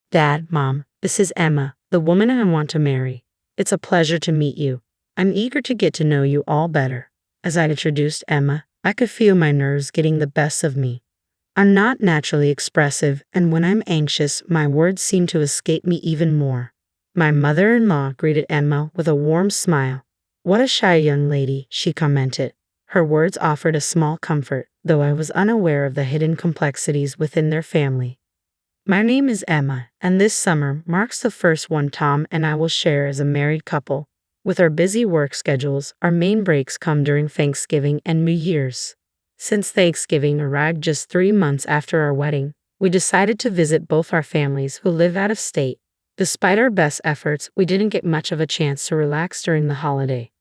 Dad, Mom, this is Emma, the woman I want to marry. It's a pleasure to meet you. I'm eager to get to know you all better. As I introduced Emma, I could feel my nerves getting the best of me. I'm not naturally expressive, and when I'm anxious, my words seem to escape me even more. My mother-in-law greeted Emma with a warm smile. "What a shy young lady," she commented. Her words offered a small comfort, though I was unaware of the hidden complexities within their family. My name is Emma, and this summer marks the first one Tom and I will share as a married couple. With our busy work schedules, our main breaks come during Thanksgiving and New Year's. Since Thanksgiving arrived just 3 months after our wedding, we decided to visit both our families who live out of state. Despite our best efforts, we didn't get much of a chance to relax during the holiday.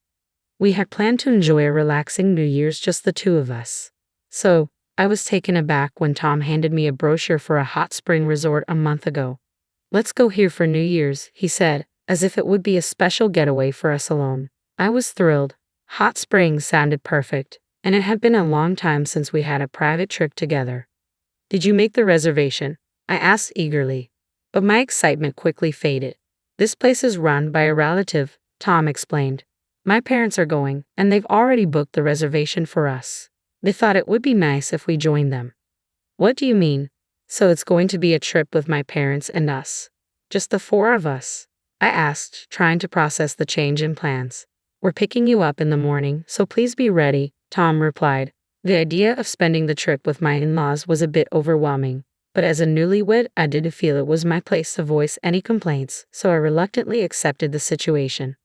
We had planned to enjoy a relaxing New Year's, just the two of us. So, I was taken aback when Tom handed me a brochure for a hot spring resort a month ago. "Let's go here for New Year's," he said, as if it would be a special getaway for us alone. I was thrilled. Hot springs sounded perfect, and it had been a long time since we had a private trip together. "Did you make the reservation?" I asked eagerly. But my excitement quickly faded. "This place is run by a relative," Tom explained. "My parents are going, and they've already booked the reservation for us. They thought it would be nice if we joined them." "What do you mean?" "So it's going to be a trip with my parents and us? Just the four of us?" I asked, trying to process the change in plans. "We're picking you up in the morning, so please be ready," Tom replied. The idea of spending the trip with my in-laws was a bit overwhelming, but as a newlywed, I didn't feel it was my place to voice any complaints, so I reluctantly accepted the situation.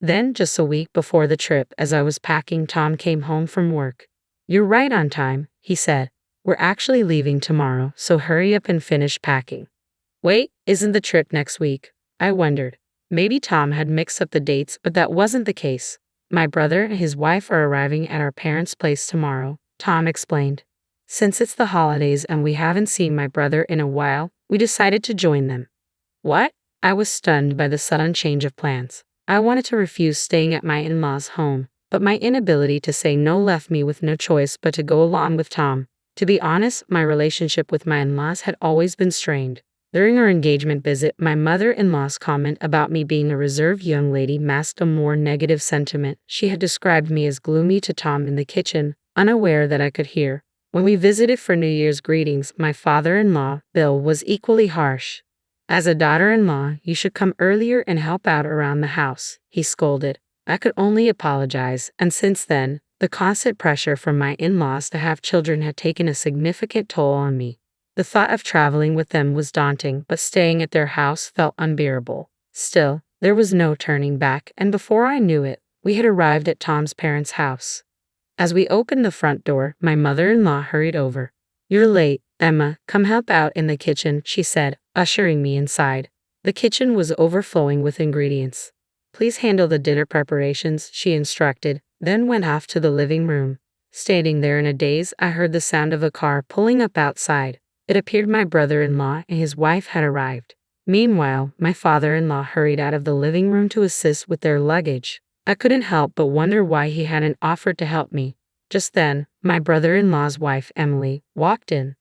Then, just a week before the trip, as I was packing, Tom came home from work. "You're right on time," he said. "We're actually leaving tomorrow, so hurry up and finish packing." "Wait, isn't the trip next week?" I wondered. Maybe Tom had mixed up the dates, but that wasn't the case. "My brother and his wife are arriving at our parents' place tomorrow," Tom explained. "Since it's the holidays and we haven't seen my brother in a while, we decided to join them." "What?" I was stunned by the sudden change of plans. I wanted to refuse staying at my in-laws' home, but my inability to say no left me with no choice but to go along with Tom. To be honest, my relationship with my in-laws had always been strained. During our engagement visit, my mother-in-law's comment about me being a reserved young lady masked a more negative sentiment. She had described me as gloomy to Tom in the kitchen, unaware that I could hear. When we visited for New Year's greetings, my father-in-law, Bill, was equally harsh. "As a daughter-in-law, you should come earlier and help out around the house," he scolded. I could only apologize, and since then, the constant pressure from my in-laws to have children had taken a significant toll on me. The thought of traveling with them was daunting, but staying at their house felt unbearable. Still, there was no turning back, and before I knew it, we had arrived at Tom's parents' house. As we opened the front door, my mother-in-law hurried over. "You're late, Emma. Come help out in the kitchen," she said, ushering me inside. The kitchen was overflowing with ingredients. "Please handle the dinner preparations," she instructed, then went off to the living room. Standing there in a daze, I heard the sound of a car pulling up outside. It appeared my brother-in-law and his wife had arrived. Meanwhile, my father-in-law hurried out of the living room to assist with their luggage. I couldn't help but wonder why he hadn't offered to help me. Just then, my brother-in-law's wife, Emily, walked in.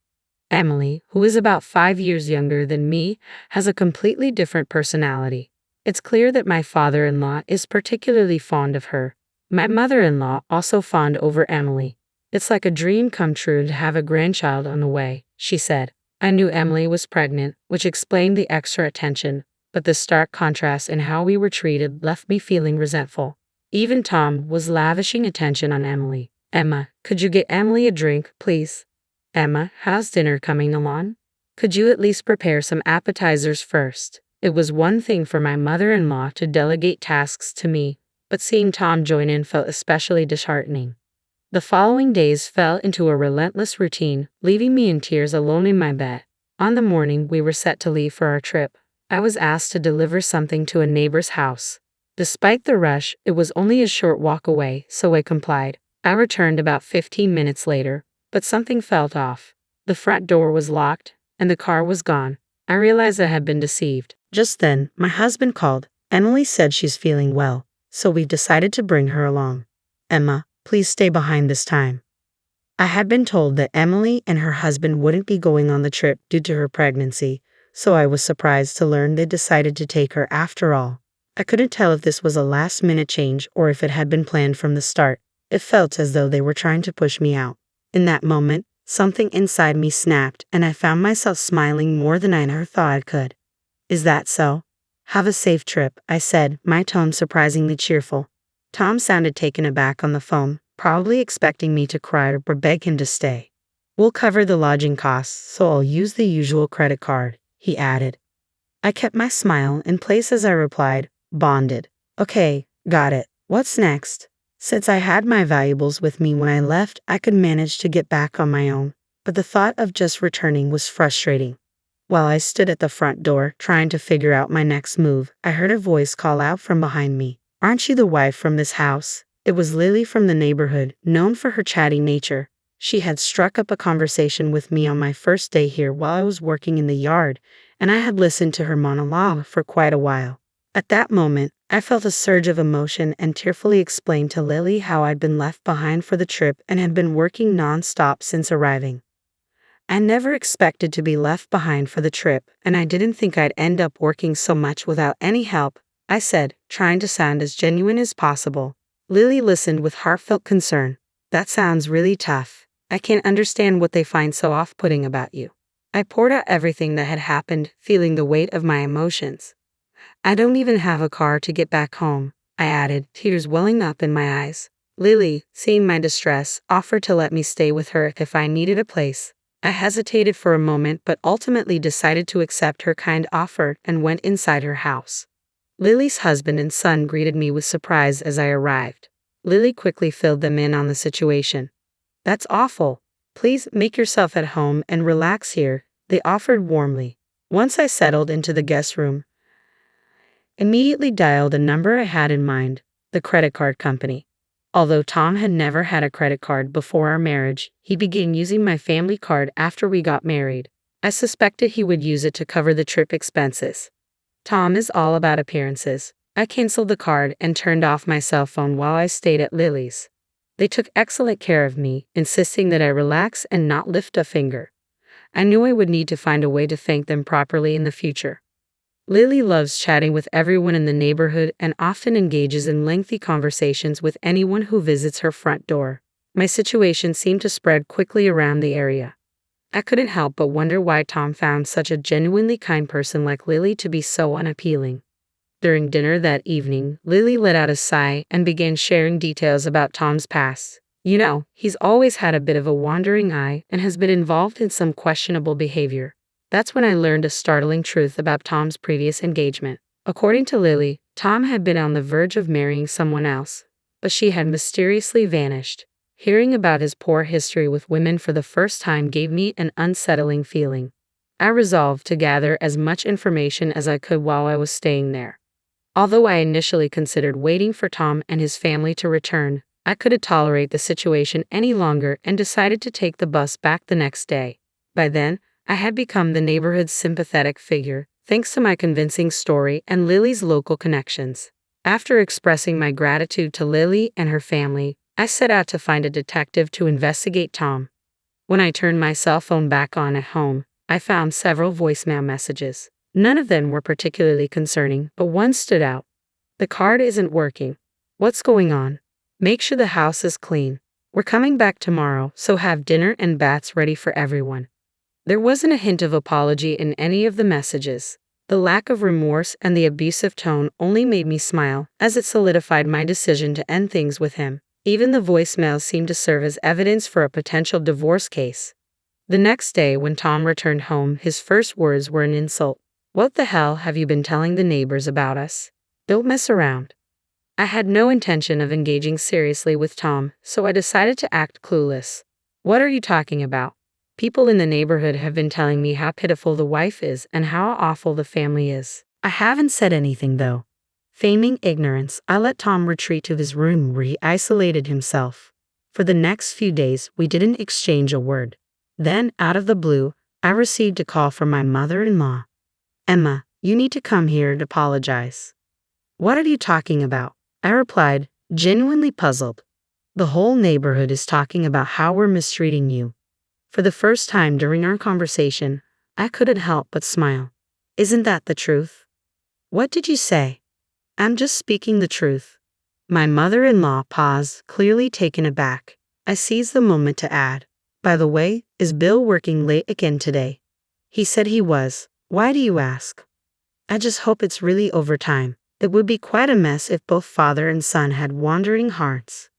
Emily, who is about 5 years younger than me, has a completely different personality. It's clear that my father-in-law is particularly fond of her. My mother-in-law also fawned over Emily. "It's like a dream come true to have a grandchild on the way," she said. I knew Emily was pregnant, which explained the extra attention, but the stark contrast in how we were treated left me feeling resentful. Even Tom was lavishing attention on Emily. "Emma, could you get Emily a drink, please?" "Emma, how's dinner coming along? Could you at least prepare some appetizers first?" It was one thing for my mother-in-law to delegate tasks to me, but seeing Tom join in felt especially disheartening. The following days fell into a relentless routine, leaving me in tears alone in my bed. On the morning we were set to leave for our trip, I was asked to deliver something to a neighbor's house. Despite the rush, it was only a short walk away, so I complied. I returned about 15 minutes later, but something felt off. The front door was locked, and the car was gone. I realized I had been deceived. Just then, my husband called. Emily said she's feeling well, so we decided to bring her along. "Emma, please stay behind this time." I had been told that Emily and her husband wouldn't be going on the trip due to her pregnancy, so I was surprised to learn they decided to take her after all. I couldn't tell if this was a last-minute change or if it had been planned from the start. It felt as though they were trying to push me out. In that moment, something inside me snapped, and I found myself smiling more than I ever thought I could. Is that so? Have a safe trip, I said, my tone surprisingly cheerful. Tom sounded taken aback on the phone, probably expecting me to cry or beg him to stay. We'll cover the lodging costs, so I'll use the usual credit card, he added. I kept my smile in place as I replied, bonded. Okay, got it. What's next? Since I had my valuables with me when I left, I could manage to get back on my own, but the thought of just returning was frustrating. While I stood at the front door, trying to figure out my next move, I heard a voice call out from behind me. Aren't you the wife from this house? It was Lily from the neighborhood, known for her chatty nature. She had struck up a conversation with me on my first day here while I was working in the yard, and I had listened to her monologue for quite a while. At that moment, I felt a surge of emotion and tearfully explained to Lily how I'd been left behind for the trip and had been working non-stop since arriving. I never expected to be left behind for the trip, and I didn't think I'd end up working so much without any help, I said, trying to sound as genuine as possible. Lily listened with heartfelt concern. That sounds really tough. I can't understand what they find so off-putting about you. I poured out everything that had happened, feeling the weight of my emotions. I don't even have a car to get back home, I added, tears welling up in my eyes. Lily, seeing my distress, offered to let me stay with her if I needed a place. I hesitated for a moment but ultimately decided to accept her kind offer and went inside her house. Lily's husband and son greeted me with surprise as I arrived. Lily quickly filled them in on the situation. That's awful. Please make yourself at home and relax here, they offered warmly. Once I settled into the guest room, immediately dialed a number I had in mind, the credit card company. Although Tom had never had a credit card before our marriage, he began using my family card after we got married. I suspected he would use it to cover the trip expenses. Tom is all about appearances. I canceled the card and turned off my cell phone while I stayed at Lily's. They took excellent care of me, insisting that I relax and not lift a finger. I knew I would need to find a way to thank them properly in the future. Lily loves chatting with everyone in the neighborhood and often engages in lengthy conversations with anyone who visits her front door. My situation seemed to spread quickly around the area. I couldn't help but wonder why Tom found such a genuinely kind person like Lily to be so unappealing. During dinner that evening, Lily let out a sigh and began sharing details about Tom's past. You know, he's always had a bit of a wandering eye and has been involved in some questionable behavior. That's when I learned a startling truth about Tom's previous engagement. According to Lily, Tom had been on the verge of marrying someone else, but she had mysteriously vanished. Hearing about his poor history with women for the first time gave me an unsettling feeling. I resolved to gather as much information as I could while I was staying there. Although I initially considered waiting for Tom and his family to return, I couldn't tolerate the situation any longer and decided to take the bus back the next day. By then, I had become the neighborhood's sympathetic figure, thanks to my convincing story and Lily's local connections. After expressing my gratitude to Lily and her family, I set out to find a detective to investigate Tom. When I turned my cell phone back on at home, I found several voicemail messages. None of them were particularly concerning, but one stood out. The card isn't working. What's going on? Make sure the house is clean. We're coming back tomorrow, so have dinner and baths ready for everyone. There wasn't a hint of apology in any of the messages. The lack of remorse and the abusive tone only made me smile, as it solidified my decision to end things with him. Even the voicemails seemed to serve as evidence for a potential divorce case. The next day, when Tom returned home, his first words were an insult. What the hell have you been telling the neighbors about us? Don't mess around. I had no intention of engaging seriously with Tom, so I decided to act clueless. What are you talking about? People in the neighborhood have been telling me how pitiful the wife is and how awful the family is. I haven't said anything though. Feigning ignorance, I let Tom retreat to his room where he isolated himself. For the next few days, we didn't exchange a word. Then, out of the blue, I received a call from my mother-in-law. Emma, you need to come here and apologize. What are you talking about? I replied, genuinely puzzled. The whole neighborhood is talking about how we're mistreating you. For the first time during our conversation, I couldn't help but smile. Isn't that the truth? What did you say? I'm just speaking the truth. My mother-in-law paused, clearly taken aback. I seized the moment to add, by the way, is Bill working late again today? He said he was. Why do you ask? I just hope it's really overtime. It would be quite a mess if both father and son had wandering hearts.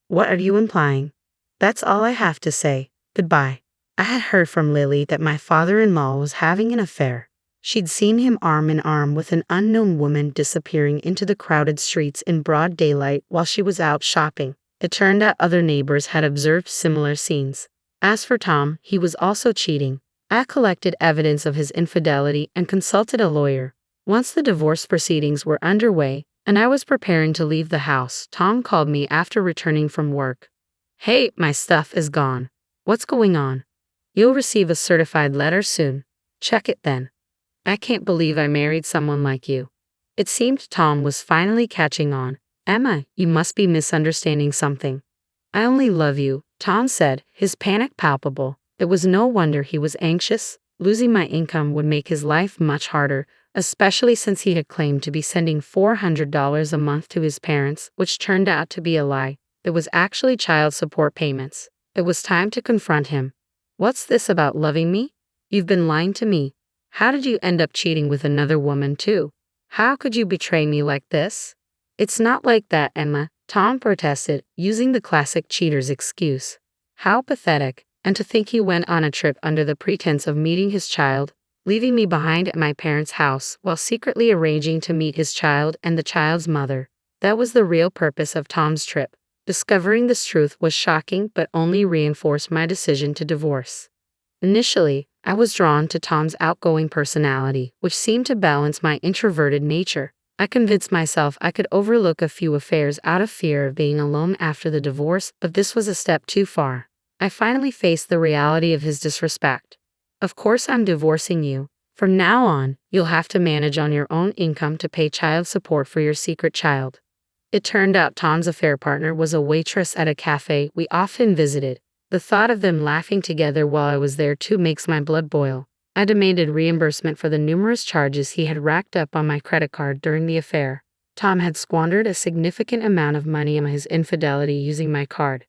What are you implying? That's all I have to say. Goodbye. I had heard from Lily that my father-in-law was having an affair. She'd seen him arm in arm with an unknown woman disappearing into the crowded streets in broad daylight while she was out shopping. It turned out other neighbors had observed similar scenes. As for Tom, he was also cheating. I collected evidence of his infidelity and consulted a lawyer. Once the divorce proceedings were underway, and I was preparing to leave the house, Tom called me after returning from work. Hey, my stuff is gone. What's going on? You'll receive a certified letter soon. Check it then. I can't believe I married someone like you. It seemed Tom was finally catching on. Emma, you must be misunderstanding something. I only love you, Tom said, his panic palpable. It was no wonder he was anxious. Losing my income would make his life much harder, especially since he had claimed to be sending $400 a month to his parents, which turned out to be a lie. It was actually child support payments. It was time to confront him. What's this about loving me? You've been lying to me. How did you end up cheating with another woman too? How could you betray me like this? It's not like that, Emma, Tom protested, using the classic cheater's excuse. How pathetic, and to think he went on a trip under the pretense of meeting his child, leaving me behind at my parents' house while secretly arranging to meet his child and the child's mother. That was the real purpose of Tom's trip. Discovering this truth was shocking but only reinforced my decision to divorce. Initially, I was drawn to Tom's outgoing personality, which seemed to balance my introverted nature. I convinced myself I could overlook a few affairs out of fear of being alone after the divorce, but this was a step too far. I finally faced the reality of his disrespect. Of course I'm divorcing you. From now on, you'll have to manage on your own income to pay child support for your secret child. It turned out Tom's affair partner was a waitress at a cafe we often visited. The thought of them laughing together while I was there too makes my blood boil. I demanded reimbursement for the numerous charges he had racked up on my credit card during the affair. Tom had squandered a significant amount of money on his infidelity using my card.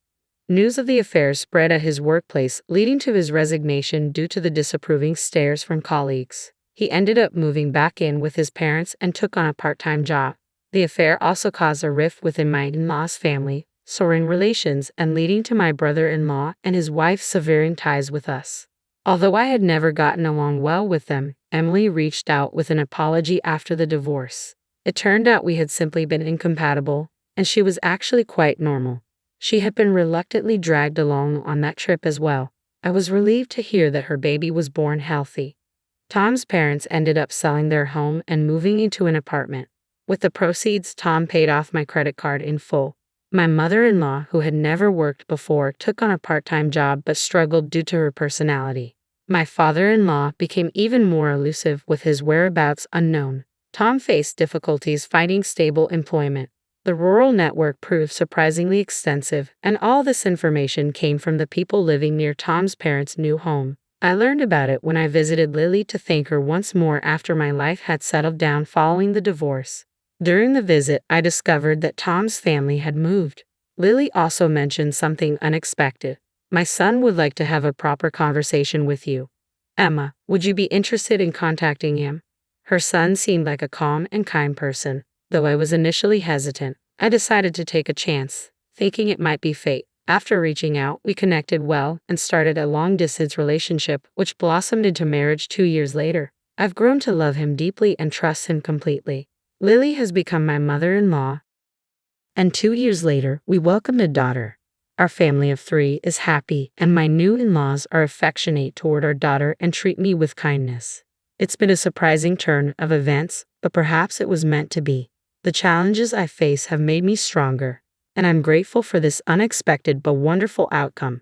News of the affair spread at his workplace, leading to his resignation due to the disapproving stares from colleagues. He ended up moving back in with his parents and took on a part-time job. The affair also caused a rift within my in-law's family, souring relations and leading to my brother-in-law and his wife severing ties with us. Although I had never gotten along well with them, Emily reached out with an apology after the divorce. It turned out we had simply been incompatible, and she was actually quite normal. She had been reluctantly dragged along on that trip as well. I was relieved to hear that her baby was born healthy. Tom's parents ended up selling their home and moving into an apartment. With the proceeds, Tom paid off my credit card in full. My mother-in-law, who had never worked before, took on a part-time job but struggled due to her personality. My father-in-law became even more elusive with his whereabouts unknown. Tom faced difficulties finding stable employment. The rural network proved surprisingly extensive, and all this information came from the people living near Tom's parents' new home. I learned about it when I visited Lily to thank her once more after my life had settled down following the divorce. During the visit, I discovered that Tom's family had moved. Lily also mentioned something unexpected. My son would like to have a proper conversation with you. Emma, would you be interested in contacting him? Her son seemed like a calm and kind person. Though I was initially hesitant, I decided to take a chance, thinking it might be fate. After reaching out, we connected well and started a long-distance relationship, which blossomed into marriage 2 years later. I've grown to love him deeply and trust him completely. Lily has become my mother-in-law, and 2 years later, we welcomed a daughter. Our family of 3 is happy, and my new in-laws are affectionate toward our daughter and treat me with kindness. It's been a surprising turn of events, but perhaps it was meant to be. The challenges I face have made me stronger, and I'm grateful for this unexpected but wonderful outcome.